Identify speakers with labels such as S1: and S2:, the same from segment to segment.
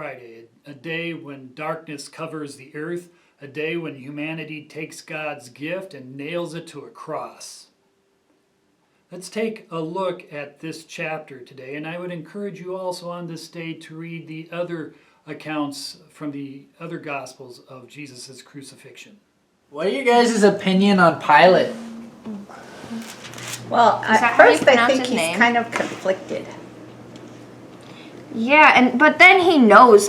S1: Friday, a day when darkness covers the earth, a day when humanity takes God's gift and nails it to a cross. Let's take a look at this chapter today, and I would encourage you also on this day to read the other accounts from the other Gospels of Jesus' crucifixion.
S2: What are you guys' opinion on Pilate?
S3: Well, at first I think he's kind of conflicted.
S4: Yeah, but then he knows,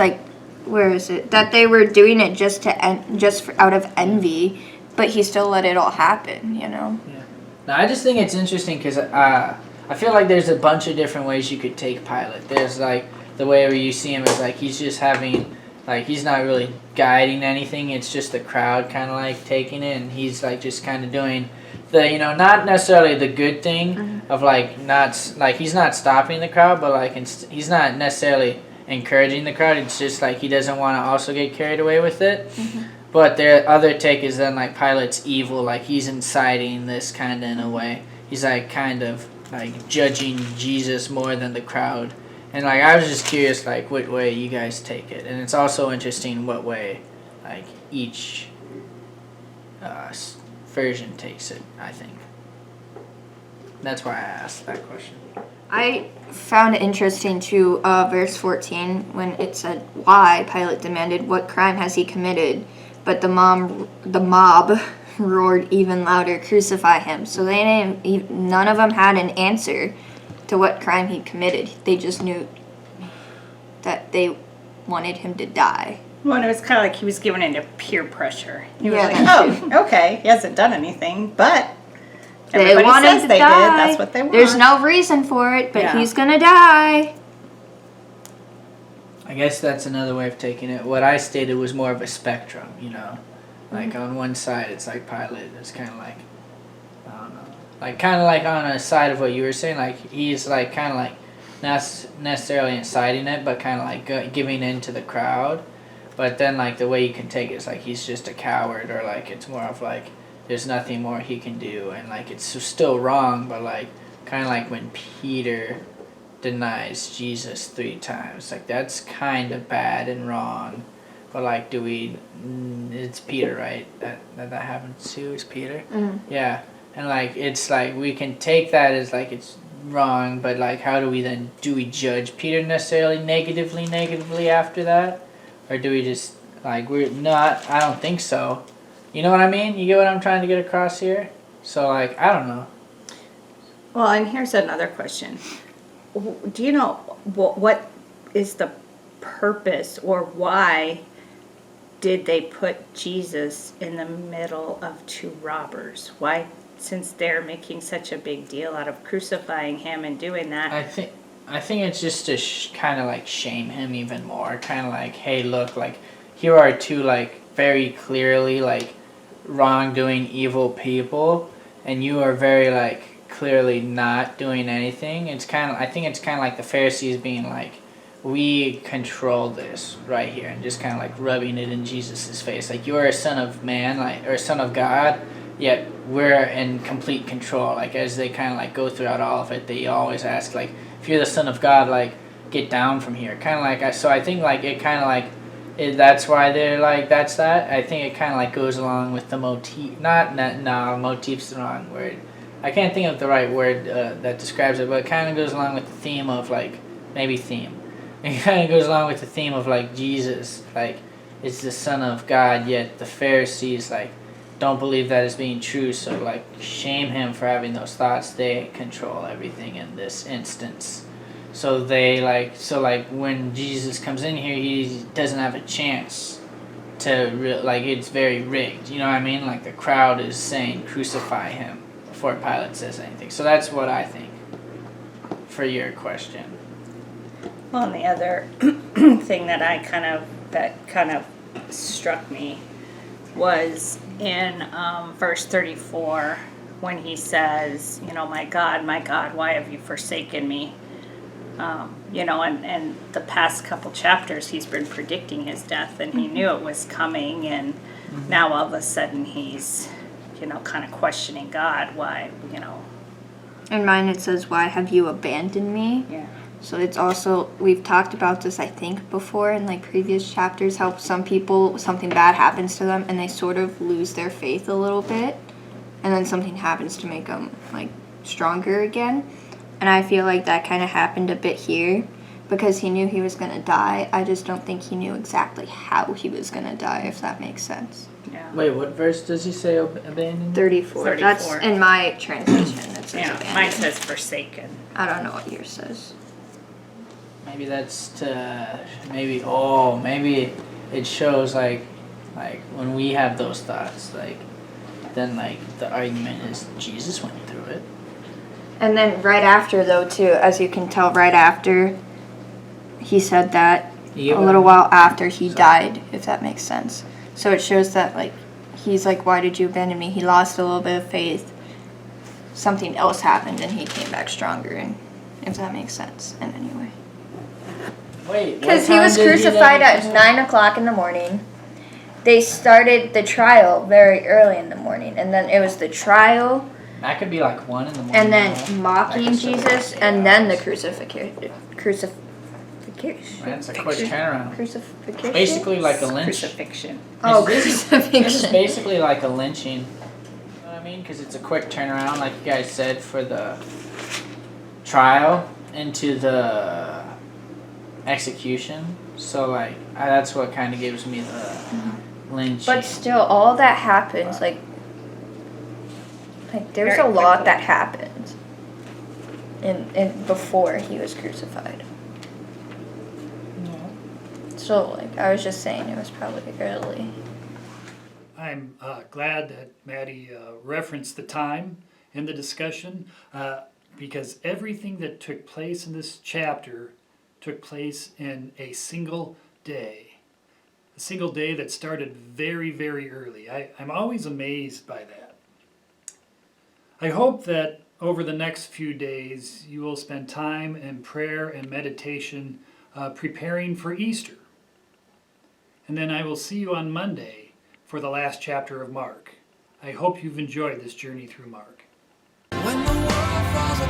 S4: where is it? That they were doing it just out of envy, but he still let it all happen,
S2: Yeah. Now, I just think it's interesting because I feel like there's a bunch of different ways you could take Pilate. There's the way where you see him is he's just having, he's not really guiding anything. It's just the crowd kind of taking it, and he's just kind of doing the, not necessarily the good thing of he's not stopping the crowd, but he's not necessarily encouraging the crowd. It's just he doesn't want to also get carried away with it. But their other take is then Pilate's evil, he's inciting this kind of in a way. He's kind of judging Jesus more than the crowd. And I was just curious what way you guys take it. And it's also interesting what way each version takes it, I think. That's why I asked that question.
S4: I found it interesting too, verse 14, when it said, "Why?" Pilate demanded, "What crime has he committed?" But the mob roared even louder, "Crucify him!" So none of them had an answer to what crime he committed. They just knew that they wanted him to die.
S3: Well, it was kind of he was given into peer pressure. He was
S4: Yeah,
S3: oh, okay, he hasn't done anything, but
S4: They
S3: everybody
S4: want him
S3: says
S4: to
S3: they
S4: die.
S3: did. That's what they want.
S4: There's no reason for it, but
S3: Yeah.
S4: he's gonna die.
S2: I guess that's another way of taking it. What I stated was more of a spectrum, on one side it's Pilate, it's kind of I don't know, kind of on a side of what you were saying, he's kind of not necessarily inciting it, but kind of giving in to the crowd. But then the way you can take it is he's just a coward, or it's more of there's nothing more he can do, and it's still wrong, but kind of when Peter denies Jesus 3 times, that's kind of bad and wrong. But do we? It's Peter, right? That happens to is Peter. Yeah, and it's we can take that as it's wrong, but how do we judge Peter necessarily negatively after that, or do we just we're not? I don't think so. You know what I mean? You get what I'm trying to get across here? So I don't know.
S3: Well, and here's another question. Do you know what is the purpose, or why did they put Jesus in the middle of 2 robbers? Why, since they're making such a big deal out of crucifying him and doing that?
S2: I think it's just to kind of shame him even more. Kind of hey, look, here are 2 very clearly wrongdoing evil people, and you are very clearly not doing anything. It's kind of, I think it's kind of the Pharisees being we control this right here, and just kind of rubbing it in Jesus's face, you're a son of man, or a son of God, yet we're in complete control. As they kind of go throughout all of it, they always ask if you're the son of God, get down from here, kind of so I think it kind of that's why they're that's that. I think it kind of goes along with the motif. No, motif's the wrong word. I can't think of the right word that describes it, but it kind of goes along with the theme of maybe theme. It kind of goes along with the theme of Jesus is the Son of God, yet the Pharisees don't believe that as being true. So shame him for having those thoughts. They control everything in this instance. So they when Jesus comes in here, he doesn't have a chance to it's very rigged. You know what I mean? The crowd is saying crucify him before Pilate says anything. So that's what I think for your question.
S3: Well, and the other thing that kind of struck me was in verse 34, when he says, my God, why have you forsaken me? And the past couple chapters he's been predicting his death, and he knew it was coming, and now all of a sudden he's, kind of questioning God, why,
S4: In mine it says, "Why have you abandoned me?"
S3: Yeah.
S4: So it's also, we've talked about this, I think, before in like previous chapters, how some people, something bad happens to them and they sort of lose their faith a little bit. And then something happens to make them like stronger again. And I feel like that kind of happened a bit here because he knew he was going to die. I just don't think he knew exactly how he was going to die, if that makes sense.
S3: Yeah.
S2: Wait, what verse does he say abandoned?
S4: 34.
S3: 34.
S4: That's in my translation. It says
S3: Yeah,
S4: abandoned.
S3: mine says forsaken.
S4: I don't know what yours says.
S2: Maybe that's to maybe it shows like when we have those thoughts like then like the argument is Jesus went through it.
S4: And then right after, though, too, as you can tell, right after he said that,
S2: Yeah.
S4: a little while after he died, if that makes sense. So it shows that, like, he's like, why did you abandon me? He lost a little bit of faith. Something else happened, and he came back stronger, and if that makes sense in any way.
S2: Wait,
S4: Because he was crucified at 9 o'clock in the morning. They started the trial very early in the morning, and then it was the trial,
S2: That could be like 1 in the morning.
S4: and
S2: huh?
S4: then mocking
S2: That could still be
S4: Jesus,
S2: like
S4: and
S2: 8
S4: then the
S2: hours.
S4: crucifixion.
S2: That's a quick turnaround.
S4: Crucifixion?
S2: Basically like a lynch.
S3: Crucifixion.
S4: Oh,
S2: It's
S4: crucifixion.
S2: basically like a lynching. You know what I mean? Because it's a quick turnaround, like you guys said, for the trial into the execution. So like that's what kind of gives me the lynching.
S4: But still, all that happens, like there's
S3: Very
S4: a lot
S3: quickly.
S4: that happened in before he was crucified. So, like, I was just saying it was probably early.
S1: I'm glad that Maddie referenced the time in the discussion because everything that took place in this chapter took place in a single day. A single day that started very, very early. I'm always amazed by that. I hope that over the next few days you will spend time in prayer and meditation preparing for Easter. And then I will see you on Monday for the last chapter of Mark. I hope you've enjoyed this journey through Mark.
S5: When the world falls